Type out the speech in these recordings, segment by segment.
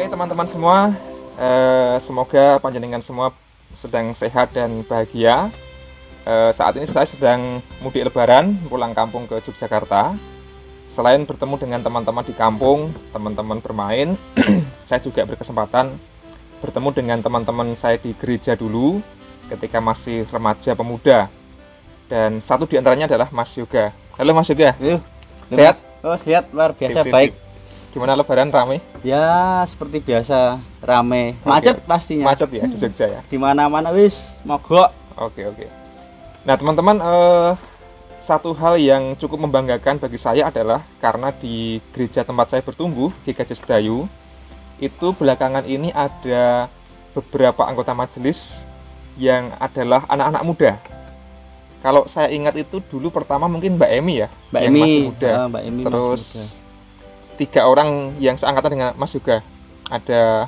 Oke teman-teman semua, semoga panjenengan semua sedang sehat dan bahagia. Saat ini saya sedang mudik lebaran pulang kampung ke Yogyakarta. Selain bertemu dengan teman-teman di kampung, teman-teman bermain, saya juga berkesempatan bertemu dengan teman-teman saya di gereja dulu ketika masih remaja pemuda. Dan satu di antaranya adalah Mas Yoga. Halo Mas Yoga. Sehat? Oh, sehat, luar biasa, Sip. baik. Gimana lebaran, rame? Ya, seperti biasa, rame. Macet pastinya. Macet ya di Jogja ya. Di mana-mana wis mogok. Oke. Nah, teman-teman, satu hal yang cukup membanggakan bagi saya adalah karena di gereja tempat saya bertumbuh, GKJ Sedayu, itu belakangan ini ada beberapa anggota majelis yang adalah anak-anak muda. Kalau saya ingat itu dulu pertama mungkin Mbak Emi ya, yang masih muda. Mbak Emi terus masih muda. 3 orang yang seangkatan dengan Mas Yoga. Ada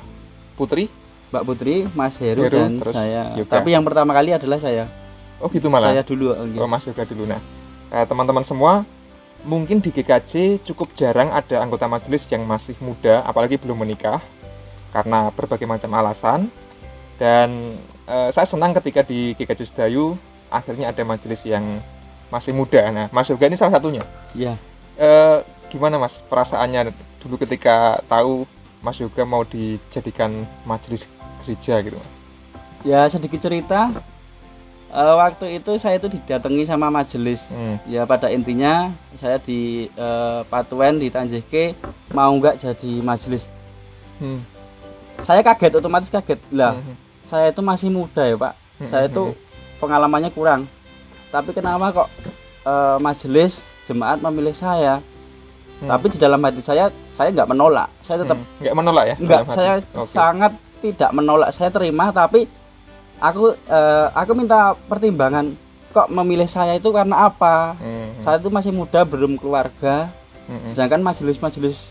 Putri, Mbak Putri, Mas Heru dan terus saya. Yoga. Tapi yang pertama kali adalah saya. Oh gitu malah. Saya dulu. Okay. Oh, Mas Yoga dulu. Nah, teman-teman semua, mungkin di GKJ cukup jarang ada anggota majelis yang masih muda, apalagi belum menikah, karena berbagai macam alasan. Dan saya senang ketika di GKJ Sedayu akhirnya ada majelis yang masih muda. Nah, Mas Yoga ini salah satunya. Iya. Gimana Mas perasaannya dulu ketika tahu Mas Yoga mau dijadikan majelis gereja gitu Mas? Ya, sedikit cerita. Waktu itu saya itu didatangi sama majelis. Ya, pada intinya saya di Patuen di Tanjeke mau nggak jadi majelis. Saya kaget, otomatis kaget lah. Saya itu masih muda ya Pak. Saya itu pengalamannya kurang. Tapi kenapa kok majelis jemaat memilih saya? Tapi di dalam hati saya nggak menolak. Saya tetap nggak menolak ya? Nggak, saya sangat tidak menolak. Saya terima, tapi aku minta pertimbangan. Kok memilih saya itu karena apa? Saya itu masih muda, belum keluarga. Sedangkan majelis-majelis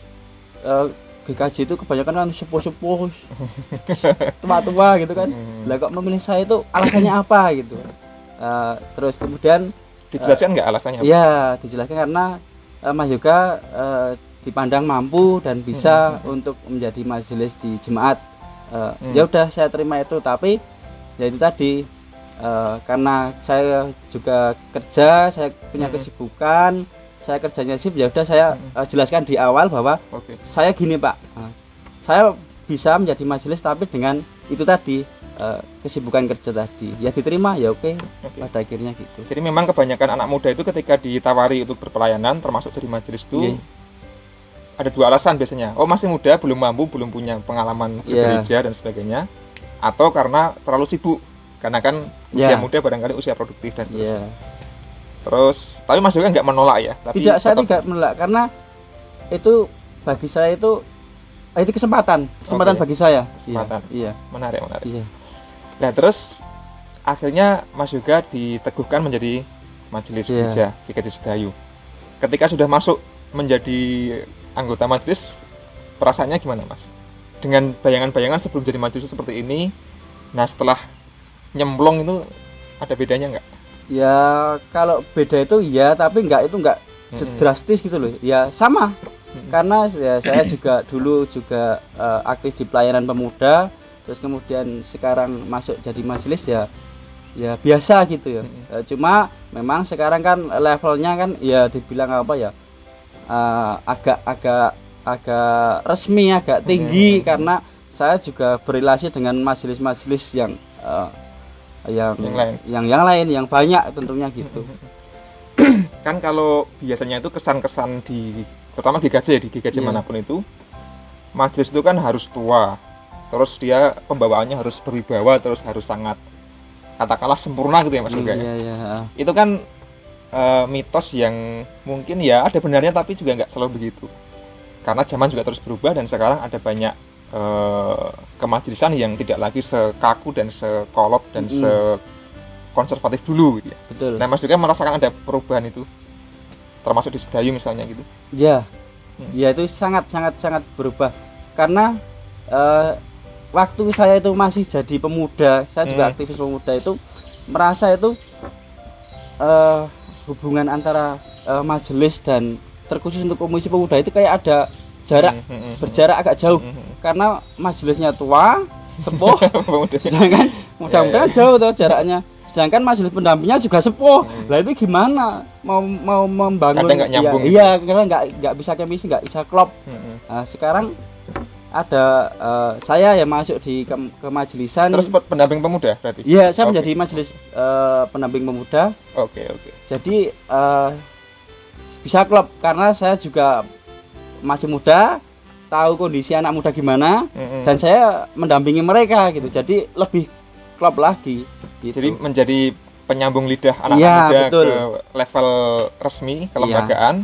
GKJ itu kebanyakan kan sepuh-sepuh, tua-tua gitu kan. Lah kok memilih saya itu alasannya apa gitu? Terus kemudian dijelaskan nggak alasannya? Iya, dijelaskan karena Mas Yoga dipandang mampu dan bisa untuk menjadi majelis di jemaat. Ya udah, saya terima itu. Tapi ya itu tadi, karena saya juga kerja, saya punya kesibukan, saya kerjanya sip, ya udah saya jelaskan di awal bahwa saya gini Pak, saya bisa menjadi majelis tapi dengan itu tadi, kesibukan kerja tadi. Ya diterima, ya oke. Pada akhirnya gitu. Jadi memang kebanyakan anak muda itu ketika ditawari untuk berpelayanan termasuk jadi majelis itu ada 2 alasan biasanya. Oh, masih muda, belum mampu, belum punya pengalaman bergereja dan sebagainya. Atau karena terlalu sibuk. Karena kan usia muda barangkali usia produktif dan seterusnya. Terus, tapi Mas Yoga nggak menolak ya? Tapi tidak, saya tidak menolak karena itu bagi saya itu kesempatan bagi saya. Kesempatan. Iya. Menarik. Iya. Nah, terus akhirnya Mas Yoga diteguhkan menjadi majelis gereja GKJ Sedayu. Ketika sudah masuk menjadi anggota majelis, perasaannya gimana Mas? Dengan bayangan-bayangan sebelum jadi majelis seperti ini, nah setelah nyemplung itu ada bedanya nggak? Ya, kalau beda itu ya, tapi nggak drastis gitu loh. Ya sama, karena ya, saya juga dulu aktif di pelayanan pemuda. Terus kemudian sekarang masuk jadi majelis ya biasa gitu ya. Cuma memang sekarang kan levelnya kan ya dibilang apa ya, agak resmi, agak tinggi, karena saya juga berrelasi dengan majelis-majelis yang lain yang banyak tentunya gitu. Kan kalau biasanya itu kesan-kesan terutama di GKJ manapun itu, majelis itu kan harus tua. Terus dia pembawaannya harus berwibawa, terus harus sangat katakanlah sempurna gitu ya Mas Yoga. Iya. Itu kan mitos yang mungkin ya ada benarnya tapi juga nggak selalu begitu. Karena zaman juga terus berubah dan sekarang ada banyak kemajelisan yang tidak lagi sekaku dan sekolot dan sekonservatif dulu gitu ya. Betul. Nah Mas Yoga merasakan ada perubahan itu, termasuk di Sedayu misalnya gitu. Iya. Ya itu sangat berubah karena waktu saya itu masih jadi pemuda, saya juga aktivis pemuda itu merasa itu hubungan antara majelis dan terkhusus untuk komisi pemuda itu kayak ada berjarak agak jauh karena majelisnya tua, sepuh, sedangkan mudah-mudahan jauh tuh jaraknya. Sedangkan majelis pendampingnya juga sepuh. Lah itu gimana? Mau membangun kadang nggak nyambung. Iya, karena nggak bisa chemistry, nggak bisa klop. Nah, sekarang ada saya yang masuk di ke majelisan. Terus pendamping pemuda berarti? Iya, saya menjadi majelis pendamping pemuda. Oke. Jadi bisa klop karena saya juga masih muda, tahu kondisi anak muda gimana, dan saya mendampingi mereka gitu. Jadi lebih klop lagi. Gitu. Jadi menjadi penyambung lidah anak ya, muda betul. ke level resmi kelembagaan,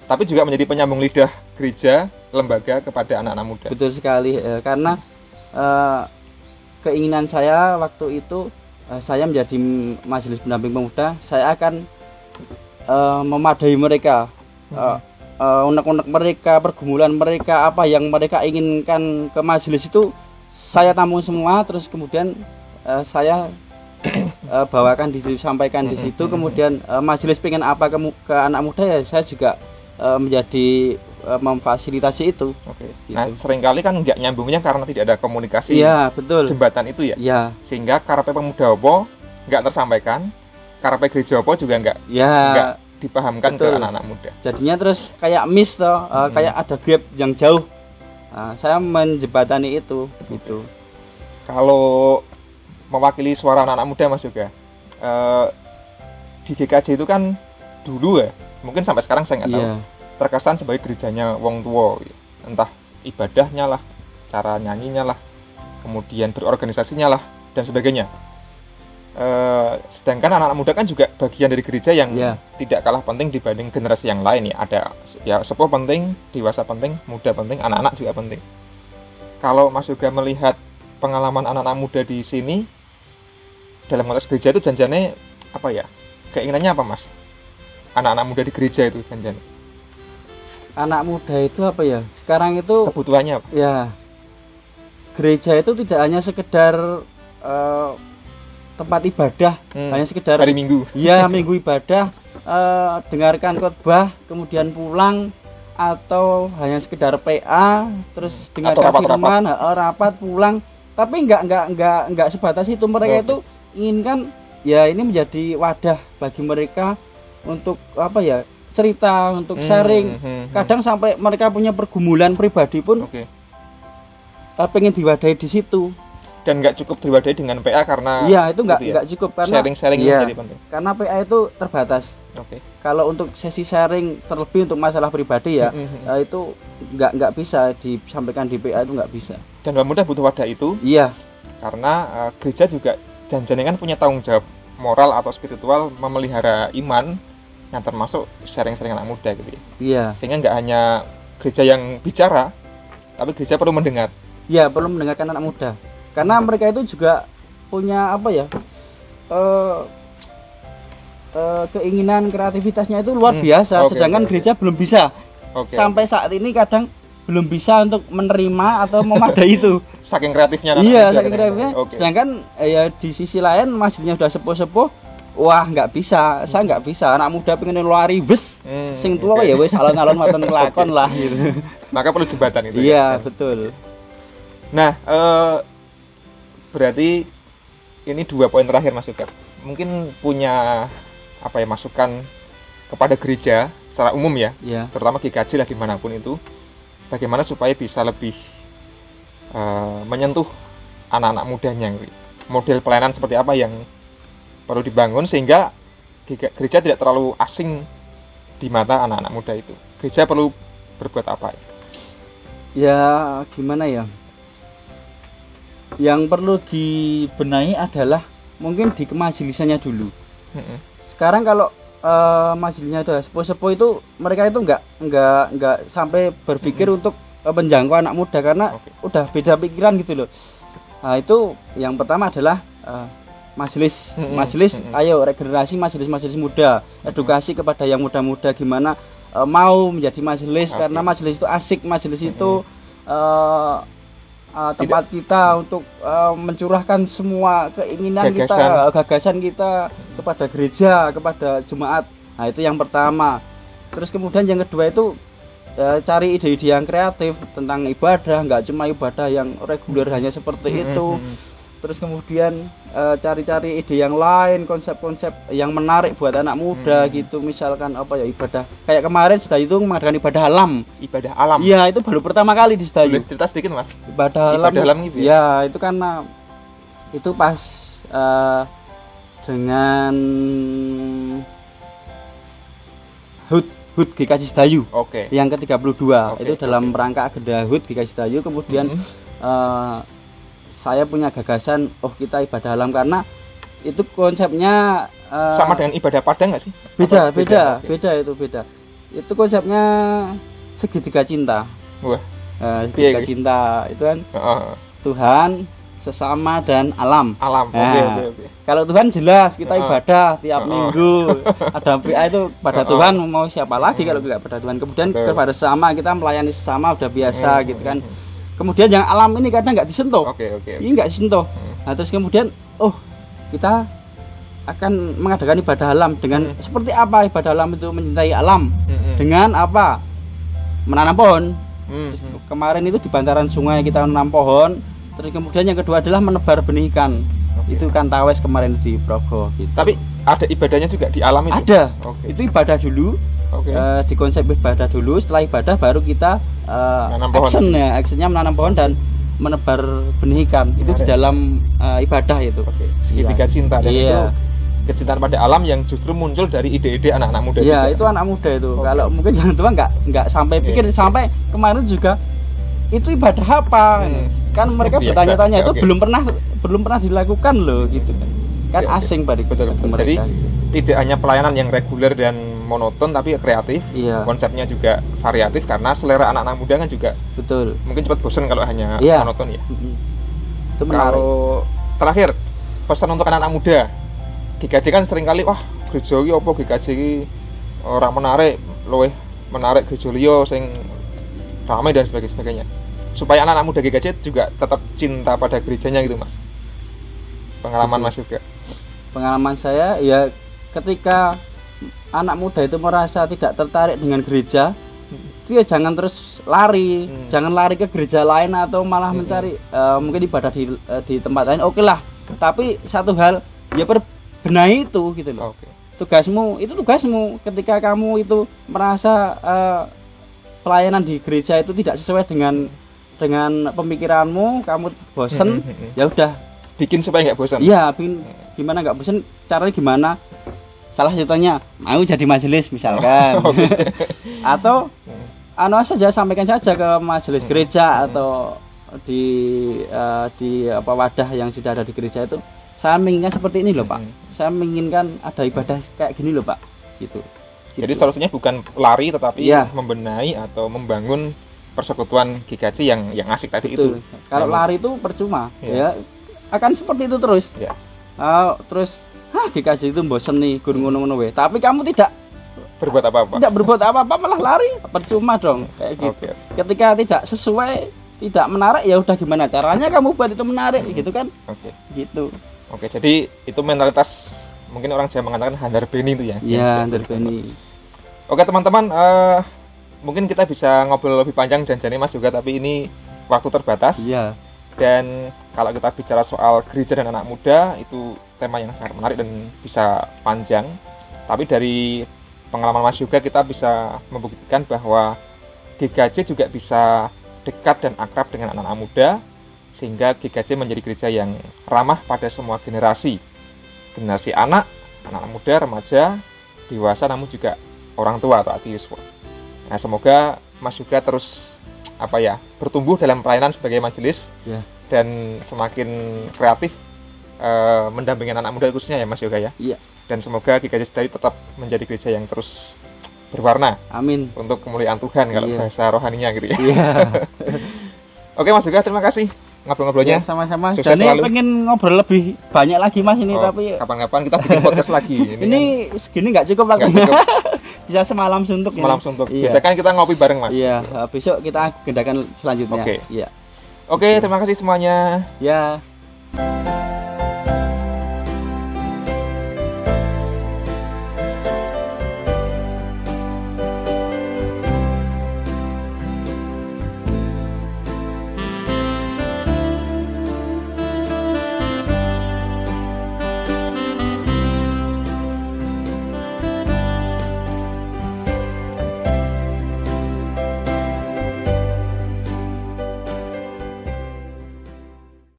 tapi juga menjadi penyambung lidah gereja lembaga kepada anak-anak muda. Betul sekali, karena keinginan saya waktu itu saya menjadi majelis pendamping pemuda, saya akan memadai mereka, unek-unek mereka, pergumulan mereka, apa yang mereka inginkan ke majelis itu saya tampung semua, terus kemudian saya bawakan di situ, sampaikan di situ. Kemudian majelis pengen apa ke anak muda, ya saya juga menjadi memfasilitasi itu. Oke. Gitu. Nah, seringkali kan nggak nyambungnya karena tidak ada komunikasi. Iya, betul. Jembatan itu ya. Iya. Sehingga karepe pemuda opo nggak tersampaikan, karepe gereja opo juga nggak dipahamkan betul. ke anak-anak muda. Jadinya terus kayak miss toh, kayak ada gap yang jauh. Nah, saya menjembatani itu gitu. Kalau mewakili suara anak-anak muda Mas Yoga, di GKJ itu kan dulu ya, mungkin sampai sekarang saya nggak tahu, terkesan sebagai gerejanya wong tua, entah ibadahnya lah, cara nyanyinya lah, kemudian berorganisasinya lah dan sebagainya. Sedangkan anak-anak muda kan juga bagian dari gereja yang tidak kalah penting dibanding generasi yang lain ya. Ada ya sepuh penting, dewasa penting, muda penting, anak-anak juga penting. Kalau Mas Yoga melihat pengalaman anak-anak muda di sini dalam konteks gereja itu janjane apa ya? Keinginannya apa Mas? Anak-anak muda di gereja itu janjane. Anak muda itu apa ya? Sekarang itu kebutuhannya apa? Ya. Gereja itu tidak hanya sekedar tempat ibadah, hanya sekedar hari Minggu. Iya, minggu ibadah, dengarkan khotbah, kemudian pulang, atau hanya sekedar PA, terus dengarkan firman, rapat pulang. Tapi enggak sebatas itu. Mereka itu inginkan ya ini menjadi wadah bagi mereka untuk apa ya? Cerita, untuk sharing. Kadang sampai mereka punya pergumulan pribadi pun pengen diwadahi di situ. Dan nggak cukup diwadahi dengan PA karena itu nggak cukup karena sharing itu jadi penting. Karena PA itu terbatas. Kalau untuk sesi sharing terlebih untuk masalah pribadi ya itu nggak bisa disampaikan di PA, itu nggak bisa. Dan Mbak Muda butuh wadah itu. Iya. Karena gereja juga jangan punya tanggung jawab moral atau spiritual memelihara iman yang termasuk sharing-sharing anak muda gitu ya. Iya. Sehingga nggak hanya gereja yang bicara, tapi gereja perlu mendengar. Iya, perlu mendengarkan anak muda. Karena mereka itu juga punya apa ya? Keinginan kreativitasnya itu luar biasa, sedangkan gereja belum bisa. Sampai saat ini kadang belum bisa untuk menerima atau memadai itu. Saking kreatifnya. Iya, saking kreatifnya. Sedangkan ya di sisi lain masjidnya sudah sepuh-sepuh. Wah, nggak bisa, saya nggak bisa. Anak muda pengen lari bus, sing tua ya wes alon-alon maton ngelakon lah gitu. Maka perlu jembatan itu. Iya, betul. Nah, berarti ini 2 poin terakhir Mas Yoga. Mungkin punya apa ya, masukan kepada gereja secara umum ya, terutama GKJ lah dimanapun itu, bagaimana supaya bisa lebih menyentuh anak-anak mudanya, model pelayanan seperti apa yang perlu dibangun sehingga gereja tidak terlalu asing di mata anak-anak muda itu. Gereja perlu berbuat apa? Ya gimana ya? Yang perlu dibenahi adalah mungkin di kemajelisannya dulu. Sekarang kalau majelisnya udah sepuh-sepuh itu, mereka itu nggak sampai berpikir untuk menjangkau anak muda karena udah beda pikiran gitu loh. Nah itu yang pertama adalah majelis, ayo regenerasi majelis muda, edukasi kepada yang muda-muda gimana mau menjadi majelis, karena majelis itu asik, majelis itu tempat kita untuk mencurahkan semua keinginan gagasan kita kepada gereja, kepada jemaat. Nah itu yang pertama. Terus kemudian yang kedua itu cari ide-ide yang kreatif tentang ibadah, nggak cuma ibadah yang reguler hanya seperti itu. Terus kemudian cari-cari ide yang lain, konsep-konsep yang menarik buat anak muda gitu. Misalkan apa ya, ibadah kayak kemarin Sedayu itu mengadakan ibadah alam. Ibadah alam. Iya, itu baru pertama kali di Sedayu. Boleh cerita sedikit Mas? Ibadah alam gitu ya? Ya, itu karena itu pas dengan HUT GKJ Sedayu. Oke. Yang ke-32. Itu dalam rangka agenda HUT GKJ Sedayu. Kemudian saya punya gagasan, kita ibadah alam, karena itu konsepnya sama dengan ibadah Padang nggak sih? Beda. Itu konsepnya segitiga cinta. Wah. Segitiga cinta itu kan Tuhan, sesama, dan alam. Oke. Kalau Tuhan jelas kita ibadah tiap minggu. Ada PA itu pada Tuhan, mau siapa lagi kalau tidak pada Tuhan. Kemudian kepada sesama kita melayani sesama udah biasa gitu kan. Kemudian yang alam ini kadang nggak disentuh. Ini nggak disentuh. Nah, terus kemudian kita akan mengadakan ibadah alam dengan seperti apa ibadah alam itu, mencintai alam. Dengan apa? Menanam pohon. Kemarin itu di bantaran sungai kita menanam pohon. Terus kemudian yang kedua adalah menebar benih ikan. Itu kan tawes kemarin di Progo gitu. Tapi ada ibadahnya juga di alam itu? Ada. Itu ibadah dulu. Di konsep ibadah dulu, setelah ibadah baru kita actionnya menanam pohon dan menebar benih ikan. Itu di dalam ibadah itu. Segitiga cinta, dan itu kecintaan pada alam yang justru muncul dari ide-ide anak-anak muda. Iya, itu anak muda itu. Kalau mungkin yang tua nggak sampai pikir, sampai kemarin juga itu ibadah apa? Kan mereka bertanya-tanya, itu belum pernah dilakukan loh gitu kan asing bagi mereka. Jadi tidak hanya pelayanan yang reguler dan monoton, tapi kreatif. Konsepnya juga variatif karena selera anak-anak muda kan juga mungkin cepat bosan kalau hanya monoton ya. Itu menarik. Kalau terakhir pesan untuk anak-anak muda, GKJ kan seringkali gereja iki apa GKJ iki orang menarik gereja liya sing ramai dan sebagainya. Supaya anak-anak muda GKJ juga tetap cinta pada gerejanya gitu Mas. Pengalaman Mas juga. Pengalaman saya ya, ketika anak muda itu merasa tidak tertarik dengan gereja, dia jangan terus lari, jangan lari ke gereja lain atau malah mencari mungkin ibadah di tempat lain. Oke lah, tapi satu hal ya, perbenahi itu gitu loh. Tugasmu ketika kamu itu merasa pelayanan di gereja itu tidak sesuai dengan pemikiranmu, kamu bosen, ya udah bikin supaya nggak bosan. Iya, gimana nggak bosan? Caranya gimana? Salah satunya mau jadi majelis misalkan, atau saja sampaikan saja ke majelis gereja atau di wadah yang sudah ada di gereja itu. Saya menginginkan seperti ini loh Pak. Saya menginginkan ada ibadah kayak gini loh Pak. Gitu. Jadi solusinya bukan lari, tetapi membenahi atau membangun persekutuan GKJ yang asik tadi. Betul. Itu. Kalau lari itu percuma, ya akan seperti itu terus. Terus GKJ itu bosen nih, ngono-ngono we. Tapi kamu tidak berbuat apa-apa. Tidak berbuat apa-apa, malah lari, percuma dong kayak gitu. Ketika tidak sesuai, tidak menarik, ya udah gimana caranya kamu buat itu menarik gitu kan? Gitu. Jadi itu mentalitas, mungkin orang Jawa mengatakan handar beni itu ya. Iya, handar beni. Oke teman-teman, mungkin kita bisa ngobrol lebih panjang janjinya Mas juga, tapi ini waktu terbatas. Iya. Dan kalau kita bicara soal gereja dan anak muda, itu tema yang sangat menarik dan bisa panjang. Tapi dari pengalaman Mas juga kita bisa membuktikan bahwa GKJ juga bisa dekat dan akrab dengan anak-anak muda, sehingga GKJ menjadi gereja yang ramah pada semua generasi anak muda, remaja, dewasa, namun juga orang tua atau ateis. Nah, semoga Mas juga terus bertumbuh dalam pelayanan sebagai majelis dan semakin kreatif mendampingi anak muda khususnya ya Mas Yoga ya. Dan semoga GKJ Sedayu tetap menjadi gereja yang terus berwarna. Amin. Untuk kemuliaan Tuhan kalau bahasa rohaninya gitu ya. Oke Mas Yoga, terima kasih ngobrol-ngobrolnya. Sama-sama. Sukses Dan selalu. Pengen ngobrol lebih banyak lagi Mas ini, tapi kapan-kapan kita bikin podcast lagi. Ini kan segini nggak cukup lagi. Bisa semalam suntuk. Biasanya kan kita ngopi bareng Mas. Iya, besok kita agendakan selanjutnya. Oke, terima kasih semuanya. Ya.